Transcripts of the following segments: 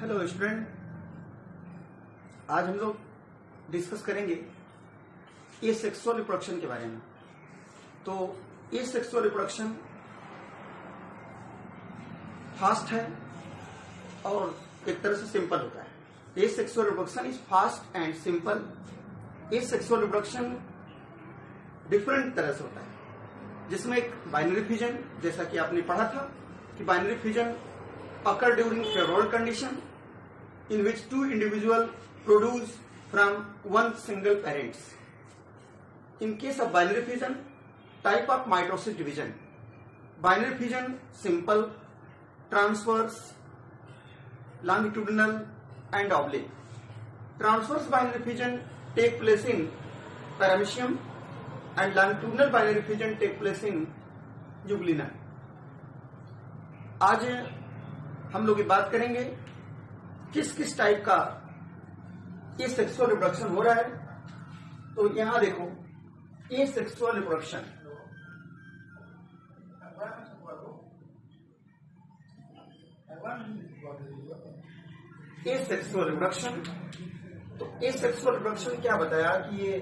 Hello student, आज हम लोग डिस्कस करेंगे एसेक्सुअल रिप्रोडक्शन के बारे में। तो एसेक्सुअल रिप्रोडक्शन फास्ट है और एक तरह से सिंपल होता है। Asexual reproduction is fast and simple. Asexual reproduction different तरह से होता है, जिसमें एक बाइनरी फ्यूजन, जैसा कि आपने पढ़ा था कि binary fusion occur during favorable condition in which two individuals produce from one single parents. In case of binary fusion, type of mitosis division. Binary fusion simple, transverse, longitudinal and oblique. Transverse binary fusion take place in paramecium and longitudinal binary fusion take place in euglena. आज हम लोग ये बात करेंगे किस किस type का asexual reproduction हो रहा है। तो यहां देखो, एसेक्सुअल रिप्रोडक्शन तो एसेक्सुअल रिप्रोडक्शन क्या बताया कि ये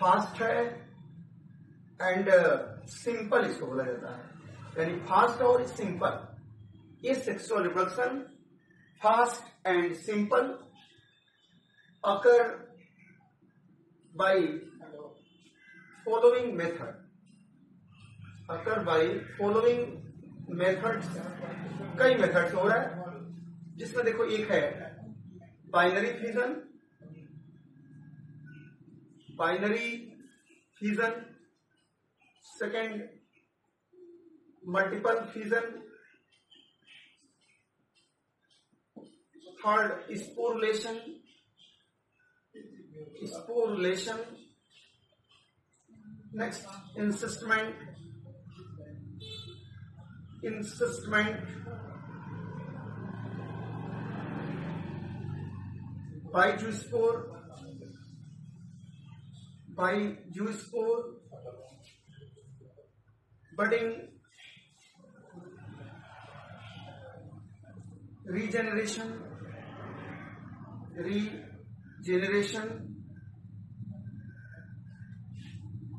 फास्ट है एंड सिंपल इसको बोला जाता है, यानी फास्ट और simple. Asexual reproduction, fast and simple, occur by following method. कई मेथड्स हो रहा है, जिसमें देखो एक है binary fusion, second multiple fusion, third sporulation, next encystment, by zoospore, budding, regeneration,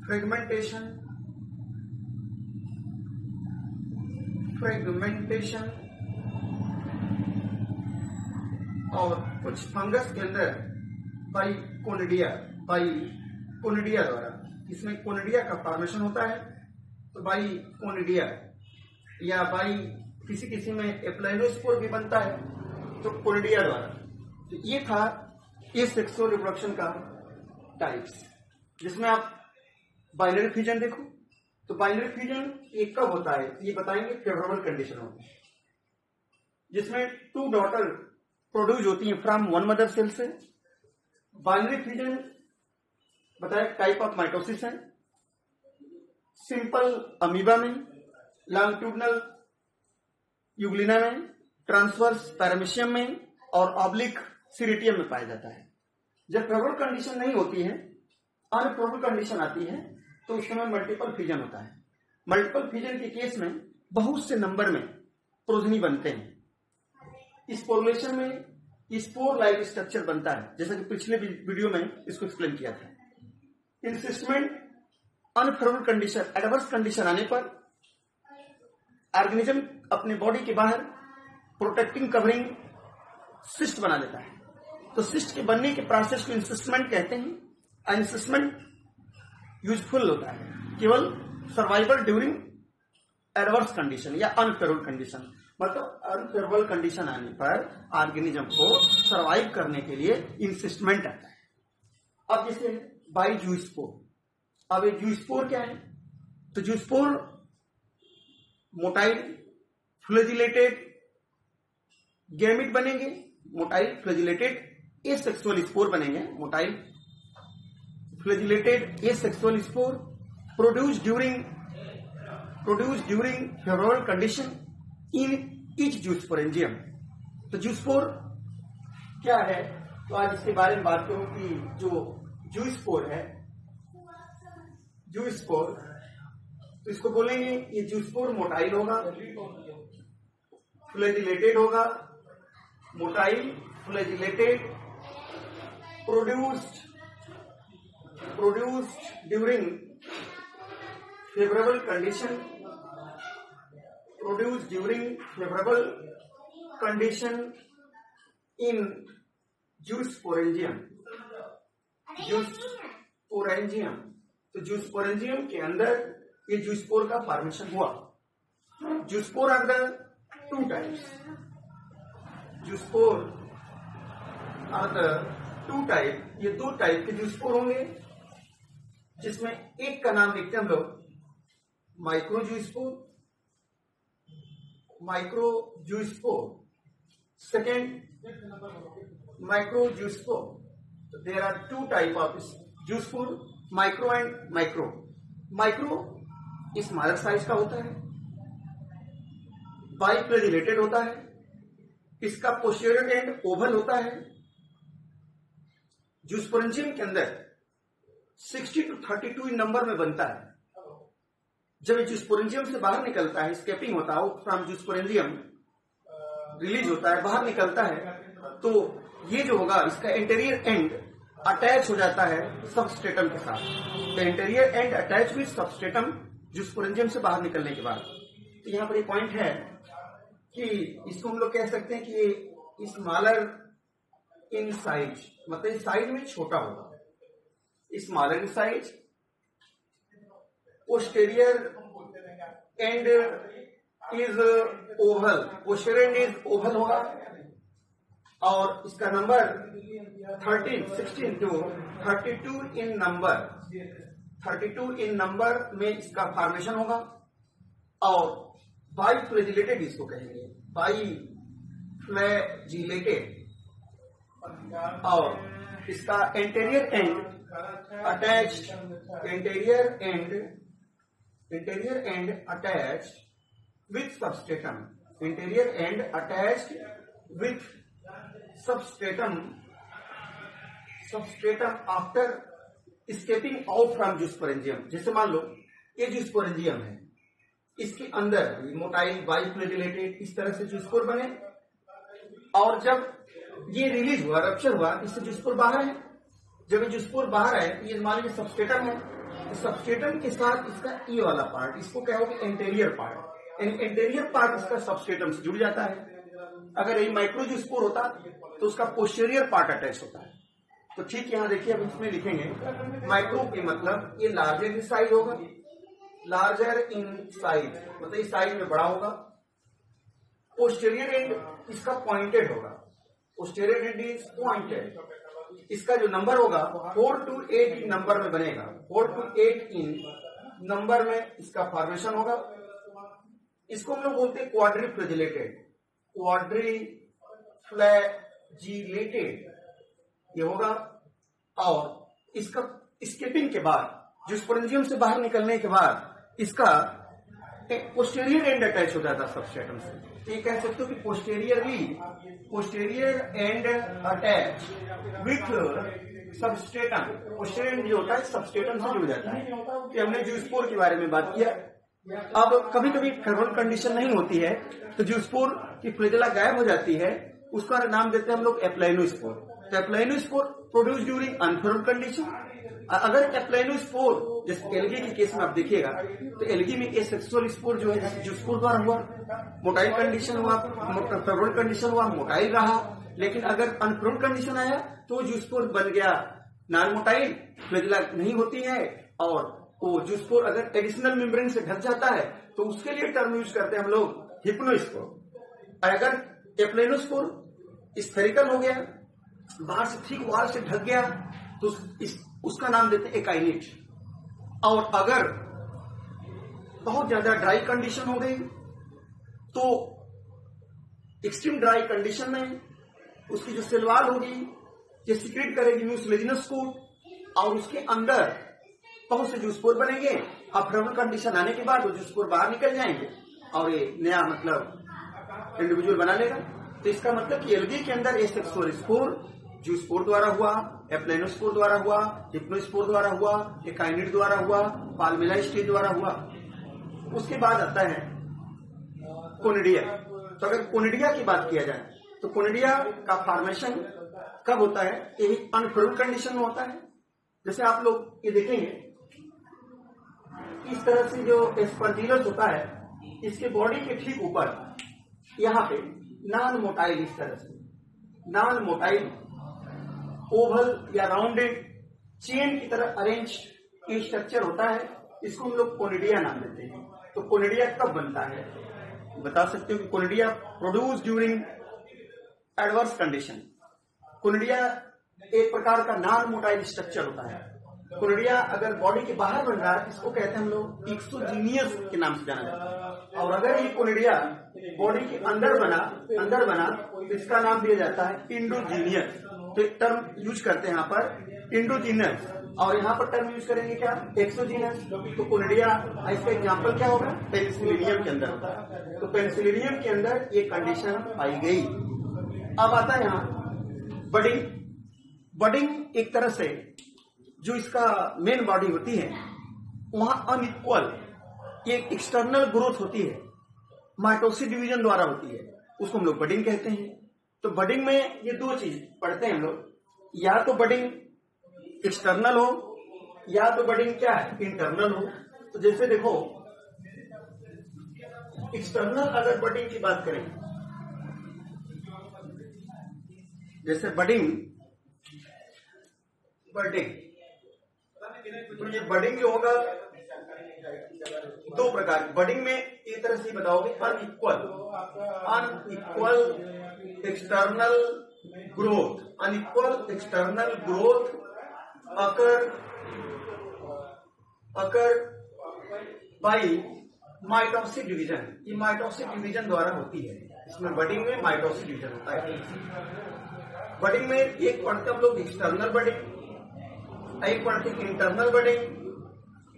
fragmentation और कुछ फंगस के अंदर बाइकोनिडिया द्वारा, इसमें कोनिडिया का फॉर्मेशन होता है। तो बाइकोनिडिया या किसी में एप्लाइनोस्पोर भी बनता है, तो कोनिडिया द्वारा। तो ये था एसेक्सुअल रिप्रोडक्शन का टाइप्स, जिसमें आप बाइनरी फ्यूजन देखो। तो बाइनरी फ्यूजन ये कब होता है, ये बताएंगे फेवरेबल कंडीशन होती है, जिसमें टू डॉटर प्रोड्यूस होती है फ्रॉम वन मदर सेल से। बाइनरी फ्यूजन बताया टाइप ऑफ माइटोसिस है, सिंपल अमीबा में, लॉन्गिट्यूडिनल यूग्लिना में, ट्रांसवर्स पैरामीशियम में और ऑब्लिक सीरिटियम में पाया जाता है। जब फेवरेबल कंडीशन नहीं होती है, अनफेवरेबल कंडीशन आती है, तो उस समय मल्टीपल फ्यूजन होता है। मल्टीपल फ्यूजन के केस में बहुत से नंबर में प्रोजनी बनते हैं। स्पोरुलेशन में स्पोर लाइक स्ट्रक्चर बनता है, जैसा कि पिछले वीडियो में इसको एक्सप्लेन किया था। Encystment, unfavourable condition, adverse condition आने पर ऑर्गेनिज्म अपने बॉडी के बाहर प्रोटेक्टिंग कवरिंग सिस्ट बना लेता है। तो सिस्ट के बनने के प्रोसेस को इंसिस्टमेंट कहते हैं। इंसिस्टमेंट यूजफुल होता है केवल सर्वाइवल ड्यूरिंग एडवर्स कंडीशन या अनफेवरेबल कंडीशन, मतलब अनफेवरेबल कंडीशन आने पर ऑर्गेनिज्म को सर्वाइव करने के लिए इंसिस्टमेंट आता है। अब जैसे बाइजूस्पोर, अब ये जूस्पोर क्या है? तो जूस्पोर मोटाइल फ्लैजिलेटेड गैमेट बनेंगे, मोटाइल फ्लैजिलेटेड एसेक्सुअल स्पोर बनेंगे, motile flagellated asexual spore produce during favourable condition in each zoosporangium. तो जूस्पोर क्या है? तो आज इसके बारे में बात करूं कि जो जूस्पोर है, जूस्पोर तो इसको बोलेंगे ये जूस्पोर मोटाइल होगा, फ्लैजिलेटेड होगा, motile flagellated, produced during favorable condition, produced during favorable condition in zoosporangium. Zoosporangium, तो जूस्पोरेंजियम के अंदर ये जूस्पोर का फॉर्मेशन हुआ। Zoospore are the two types, zoospore are the two type, ये दो टाइप के जूस्पोर होंगे, जिसमें एक का नाम लिखते हैं हम लोग microzoospore, microzoospore, second microzoospore. There are two type of zoospore, micro and micro. Micro smaller size का होता है, बाइफ्लैजिलेटेड होता है, इसका पोस्टीरियर एंड ओवल होता है। जूस्पोरेंजियम के अंदर 60 to 32 इन नंबर में बनता है। जब ये जूस्पोरेंजियम से बाहर निकलता है, स्केपिंग होता है, फ्रॉम जूस्पोरेंजियम रिलीज होता है, बाहर निकलता है, तो ये जो होगा इसका इंटीरियर एंड अटैच हो जाता है सबस्ट्रेटम के साथ। The interior end attach with substratum zoosporangium से बाहर निकलने के बाद। तो यहाँ पर एक पॉइंट है कि इसको हम लोग कह सकते हैं कि ये स्मॉलर इन साइज, मतलब साइज में छोटा होगा, smaller in size, posterior and is Oval, posterior and is Oval होगा, और इसका number 13, 16 to 32 in number, 32 in number में इसका फॉर्मेशन होगा। और बाइफ्लैजिलेटेड इसको कहेंगे, बाइफ्लैजिलेटेड, और इसका interior end attached, interior end attached with substratum, interior end attached with substratum after escaping out from zoosporangium. जैसे मान लो ये जूस्पोरेंजियम है, इसके अंदर मोटाइल बाइफ्लैजिलेटेड इस तरह से जूस्पोर बने, और जब ये रिलीज हुआ, रप्चर हुआ, इससे जूस्पोर बाहर है। जब ये जूस्पोर बाहर है, ये मान लीजिए सबस्ट्रेटम है, तो सबस्ट्रेटम के साथ इसका ई वाला पार्ट, इसको कहोगे इंटीरियर पार्ट, इंटीरियर पार्ट इसका सबस्ट्रेटम से जुड़ जाता है। अगर ये माइक्रोजूस्पोर होता तो उसका पोस्टीरियर पार्ट अटैच होता है। तो ठीक यहाँ देखिए, अब इसमें लिखेंगे माइक्रो के मतलब ये लार्जर इन साइज होगा, लार्जर इन साइज मतलब इस साइज में बड़ा होगा। पोस्टीरियर एंड इसका पॉइंटेड होगा, पोस्टीरियर एंड इज पॉइंटेड। इसका जो नंबर होगा 4 to 8 इन नंबर में बनेगा, 4 to 8 इन नंबर में इसका फॉर्मेशन होगा। इसको हम लोग बोलते हैं क्वाड्रीफ्लैजिलेटेड, क्वाड्रीफ्लैजिलेटेड ये होगा। और इसका स्केपिंग के बाद, जूस्पोरेंजियम से बाहर निकलने के बाद इसका पोस्टीरियर एंड अटैच हो जाता है सबस्ट्रेटम से। ये कह सकते हो कि posterior and attach with substratum, posterior जो होता है सबस्ट्रेटम से जुड़ जाता है। कि हमने जूस्पोर के बारे में बात किया। अब कभी कभी फेवरेबल कंडीशन नहीं होती है तो जूस्पोर की फ्लैजिला गायब हो जाती है, उसका नाम देते हैं हम लोग एप्लाइनोस्पोर। तो एप्लाइनोस्पोर प्रोड्यूस ड्यूरिंग अनफेवरेबल कंडीशन। अगर एप्लाइनोस्पोर जैसे एल्गी के केस में आप देखिएगा तो एल्गी में एसेक्सुअल स्पोर जो है जूस्पोर द्वारा हुआ, मोटाइल कंडीशन हुआ, फेवरेबल कंडीशन हुआ, मोटाइल रहा। लेकिन अगर अनफेवरेबल कंडीशन आया तो जूस्पोर बन गया नॉन मोटाइल, फ्लैजिला नहीं होती है, और वो जूस्पोर अगर एडिशनल मेम्ब्रेन से ढक जाता है तो उसके लिए टर्म यूज करते हैं हम लोग हिप्नोस्पोर। अगर एप्लाइनोस्पोर स्फेरिकल हो गया, बाहर से ठीक वॉल से ढक गया तो उसका नाम देते हैं एकाइनेट। और अगर बहुत ज्यादा ड्राई कंडीशन हो गई तो एक्सट्रीम ड्राई कंडीशन में उसकी जो सेल वॉल होगी ये सीक्रेट करेगी म्यूसिलेजिनस को, और उसके अंदर बहुत से जूस्पोर बनेंगे। अब फेवरेबल कंडीशन आने के बाद वो जूस्पोर बाहर निकल जाएंगे और ये नया मतलब इंडिविजुअल बना लेगा। तो इसका मतलब कि एल्गी के अंदर एसेक्सुअल स्पोर जूस्पोर द्वारा हुआ, एप्लाइनोस्पोर द्वारा हुआ, हिप्नोस्पोर द्वारा हुआ, एकाइनेट द्वारा हुआ, पाल्मेला स्टेज द्वारा हुआ। उसके बाद आता है कोनिडिया। तो अगर कोनिडिया की बात किया जाए तो कोनिडिया का फॉर्मेशन कब होता है? यही अनफेवरेबल कंडीशन में होता है। जैसे आप लोग ये देखेंगे इस तरह से जो एस्परजिलस होता है, इसके बॉडी के ठीक ऊपर यहाँ पे नॉन मोटाइल, इस तरह से नॉन मोटाइल ओवल या राउंडेड चेन की तरह अरेंज स्ट्रक्चर होता है। इसको हम लोग कोनिडिया नाम देते हैं। तो कोनिडिया कब बनता है? बता सकते हो कि conidia produce during adverse condition. Conidia एक प्रकार का नॉन मोटाइल स्ट्रक्चर होता है। कोनिडिया अगर बॉडी के बाहर बन रहा है, इसको कहते हैं हम लोग एक्सोजीनियस के नाम से जाना जाता है। और अगर ये कोनिडिया बॉडी के अंदर बना तो इसका नाम दिया जाता है इंडोजीनियस। तो एक टर्म यूज करते हैं यहाँ पर इंडोजीनियस, और यहाँ पर टर्म यूज करेंगे क्या? एक्सोजीनियस। तो कोनिडिया इसका एग्जाम्पल क्या होगा? पेनिसिलियम के अंदर होता है। तो पेनिसिलियम के अंदर ये कंडीशन पाई गई। अब आता है यहाँ बडिंग। बडिंग एक तरह से जो इसका मेन बॉडी होती है वहां अनइक्वल एक एक्सटर्नल ग्रोथ होती है, माइटोसिस डिवीजन द्वारा होती है, उसको हम लोग बडिंग कहते हैं। तो बडिंग में ये दो चीज पढ़ते हैं हम लोग, या तो बडिंग एक्सटर्नल हो या तो बडिंग क्या है? इंटरनल हो। तो जैसे देखो एक्सटर्नल अगर बडिंग की बात करें, जैसे बडिंग तो ये बडिंग जो होगा दो प्रकार की। बडिंग में एक तरह से बताओगे unequal external growth, unequal external growth occur by mitosis division. ये माइटोसिस डिवीजन द्वारा होती है। इसमें बडिंग में माइटोसिस डिवीजन होता है। बडिंग में एक पढ़ते हम लोग एक्सटर्नल बडिंग, एक पढ़ते इंटरनल बडिंग।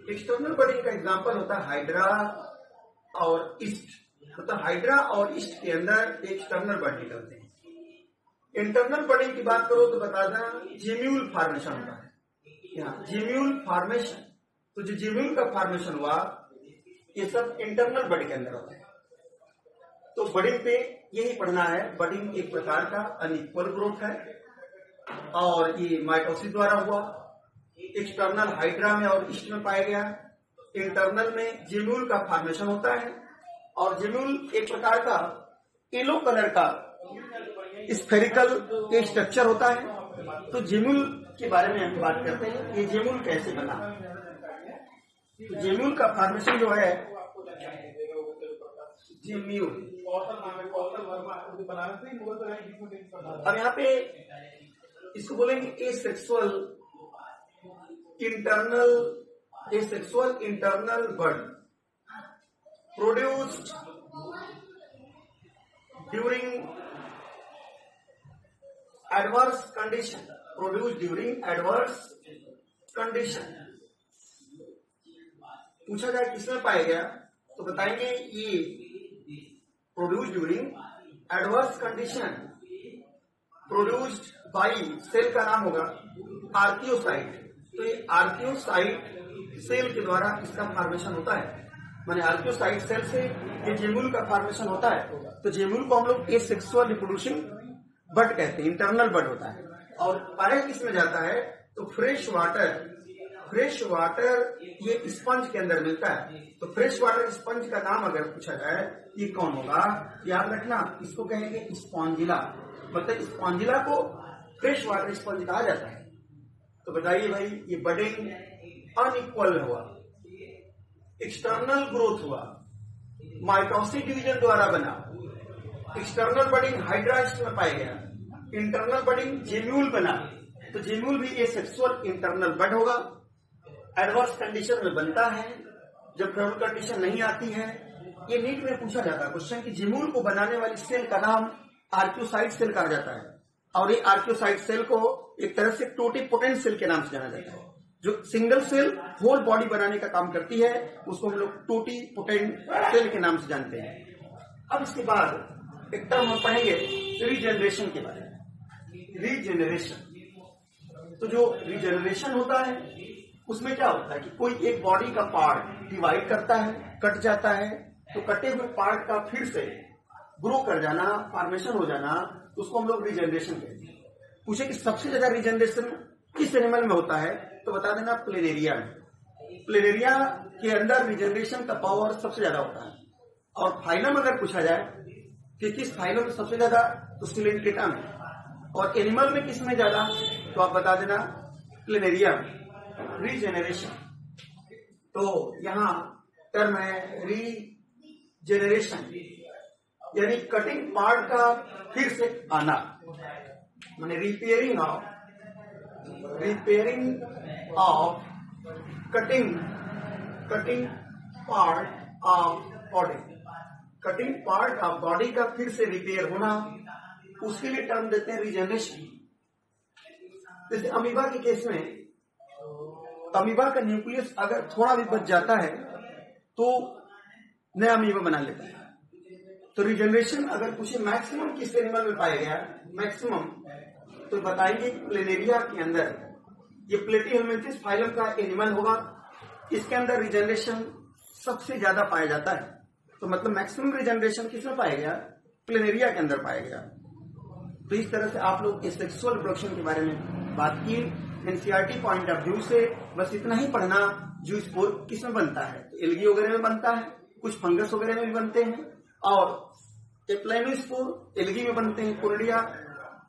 एक्सटर्नल बडिंग का एग्जांपल होता है हाइड्रा और ईस्ट। मतलब हाइड्रा और ईस्ट के अंदर एक्सटर्नल बड निकलते हैं। इंटरनल बडिंग की बात करो तो बता दें जेम्यूल फॉर्मेशन होता है। यहाँ जेम्यूल फॉर्मेशन, तो जो जेम्यूल का फॉर्मेशन हुआ ये सब इंटरनल बड के अंदर होता है। तो बडिंग पे यही पढ़ना है। बडिंग एक प्रकार का अनइक्वल ग्रोथ है और ये माइटोसिस द्वारा हुआ। एक्सटर्नल हाइड्रा में और ईस्ट में पाया गया। इंटरनल में जेम्यूल का फॉर्मेशन होता है और जेम्यूल एक प्रकार का येलो कलर का स्फेरिकल स्ट्रक्चर होता है। तो जेम्यूल के बारे में हम बात करते हैं, ये जेम्यूल कैसे बना। तो जेम्यूल का फॉर्मेशन जो है जेम्यूल, अब यहाँ पे इसको बोलेंगे asexual internal bud produced during adverse condition. पूछा जाए किसमें पाया गया तो बताएंगे ये produce during adverse condition produced by, cell का नाम होगा आर्कियोसाइट। तो ये आर्कियोसाइट सेल के द्वारा इसका फॉर्मेशन होता है। माने आर्कियोसाइट सेल से ये जेम्यूल का फॉर्मेशन होता है। तो जेम्यूल को हम लोग एसेक्सुअल रिप्रोड्यूसिंग बड कहते हैं, इंटरनल बड होता है। और पाया किसमें जाता है तो फ्रेश वाटर ये स्पंज के अंदर मिलता है। तो फ्रेश वाटर स्पंज का नाम अगर पूछा जाए ये कौन होगा? याद रखना, इसको कहेंगे स्पॉन्जिला। मतलब स्पॉन्जिला को फ्रेश वाटर स्पंज कहा जाता है। तो बताइए भाई, ये बडिंग अनइक्वल हुआ, एक्सटर्नल ग्रोथ हुआ, माइटोसिस डिवीजन द्वारा बना। एक्सटर्नल बडिंग हाइड्राइस्ट में पाया गया, इंटरनल बडिंग जेम्यूल बना। तो जेम्यूल भी एसेक्सुअल इंटरनल बड होगा। एडवर्स कंडीशन में बनता है जब फेवरेबल कंडीशन नहीं आती है। ये नीट में पूछा जाता है क्वेश्चन कि जेम्यूल को बनाने वाली सेल का नाम आर्कियोसाइट सेल कहा जाता है। और ये आर्कियोसाइट सेल को एक तरह से टोटिपोटेंट सेल के नाम से जाना जाता है। जो सिंगल सेल होल बॉडी बनाने का काम करती है उसको हम लोग टोटिपोटेंट सेल के नाम से जानते हैं। अब इसके बाद एक टर्म हम पढ़ेंगे रीजनरेशन के बारे में। रीजनरेशन, तो जो रीजनरेशन होता है उसमें क्या होता है कि कोई एक बॉडी का पार्ट डिवाइड करता है, कट जाता है, तो कटे हुए पार्ट का फिर से ग्रो कर जाना, फॉर्मेशन हो जाना, तो उसको हम लोग रीजनरेशन कहते हैं। पूछे कि सबसे ज्यादा रीजनरेशन किस एनिमल में होता है, तो बता देना प्लेनेरिया में। प्लेनेरिया के अंदर रीजनरेशन का पावर सबसे ज्यादा होता है। और फाइलम अगर पूछा जाए कि किस फाइलम में सबसे ज्यादा, तो सिलेंट्रेटा में। और एनिमल में किस में ज्यादा, तो आप बता देना प्लेनेरिया में। रीजेनरेशन, तो यहाँ टर्म है रीजेनरेशन, यानी कटिंग पार्ट का फिर से आना, माने repairing of cutting part of body. Cutting part of body का फिर से रिपेयर होना, उसके लिए टर्म देते हैं रीजनरेशन। जैसे अमीबा के केस में, अमीबा का न्यूक्लियस अगर थोड़ा भी बच जाता है तो नया अमीबा बना लेता है। तो रीजनरेशन अगर पूछे मैक्सिमम किस एनिमल में पाया गया, मैक्सिमम, तो बताएंगे प्लेनेरिया के अंदर, ये प्लेटीहेलमिंथेस फाइलम का एनिमल होगा, इसके अंदर रीजनरेशन सबसे ज्यादा पाया जाता है। तो मतलब मैक्सिमम रीजनरेशन किसमें पाया गया, प्लेनेरिया के अंदर पाया गया। तो इस तरह से आप लोग सेक्सुअल रिप्रोडक्शन के बारे में बात की। एनसीईआरटी पॉइंट ऑफ व्यू से बस इतना ही पढ़ना, जूट स्पोर किसमें बनता है, तो एल्गी वगैरह में बनता है, कुछ फंगस वगैरह में भी बनते हैं, और एप्लाइनोस्पोर एल्गी में बनते हैं, कोनिडिया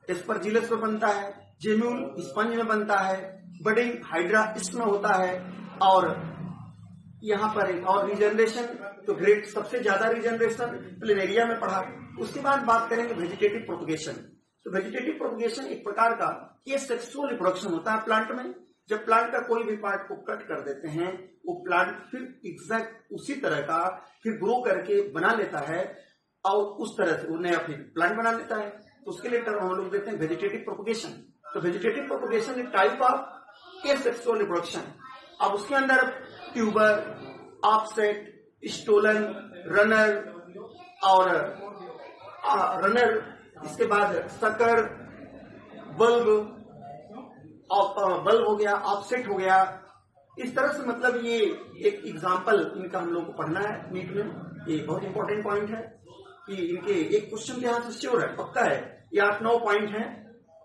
एस्परजिलस में बनता है, जेम्यूल स्पंज में बनता है, बडिंग हाइड्रा इसमें होता है। और यहाँ पर एक और रीजनरेशन, तो ग्रेट सबसे ज्यादा रीजनरेशन प्लेनेरिया में पढ़ा। उसके बाद बात करेंगे वेजिटेटिव प्रोपगेशन। तो वेजिटेटिव प्रोपगेशन एक प्रकार का एसेक्सुअल रिप्रोडक्शन होता है प्लांट में। जब प्लांट का कोई भी पार्ट को कट कर देते हैं, वो प्लांट फिर एग्जैक्ट उसी तरह का फिर ग्रो करके बना लेता है, और उस तरह से वो नया फिर प्लांट बना लेता है। तो उसके लिए टर्म हम लोग देते हैं वेजिटेटिव प्रोपगेशन। तो वेजिटेटिव प्रोपगेशन एक टाइप ऑफ एसेक्सुअल रिप्रोडक्शन। अब उसके अंदर ट्यूबर, ऑफसेट, स्टोलन, रनर और रनर, इसके बाद सकर, बल्ब हो गया, ऑफसेट हो गया। इस तरह से मतलब ये एक एग्जाम्पल इनका हम लोग को पढ़ना है नीट में। ये बहुत इंपॉर्टेंट पॉइंट है कि इनके एक क्वेश्चन के यहाँ से श्योर है, पक्का है, ये 8-9 पॉइंट है,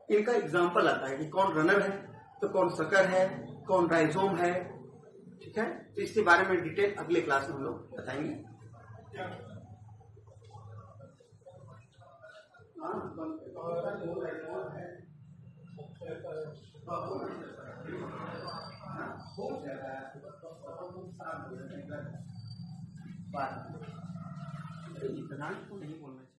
इनका एग्जाम्पल आता है कि कौन रनर है, तो कौन सकर है, कौन राइजोम है। ठीक है, तो इसके बारे में डिटेल अगले क्लास में हम लोग बताएंगे। इतना तो नहीं बोलना चाहिए।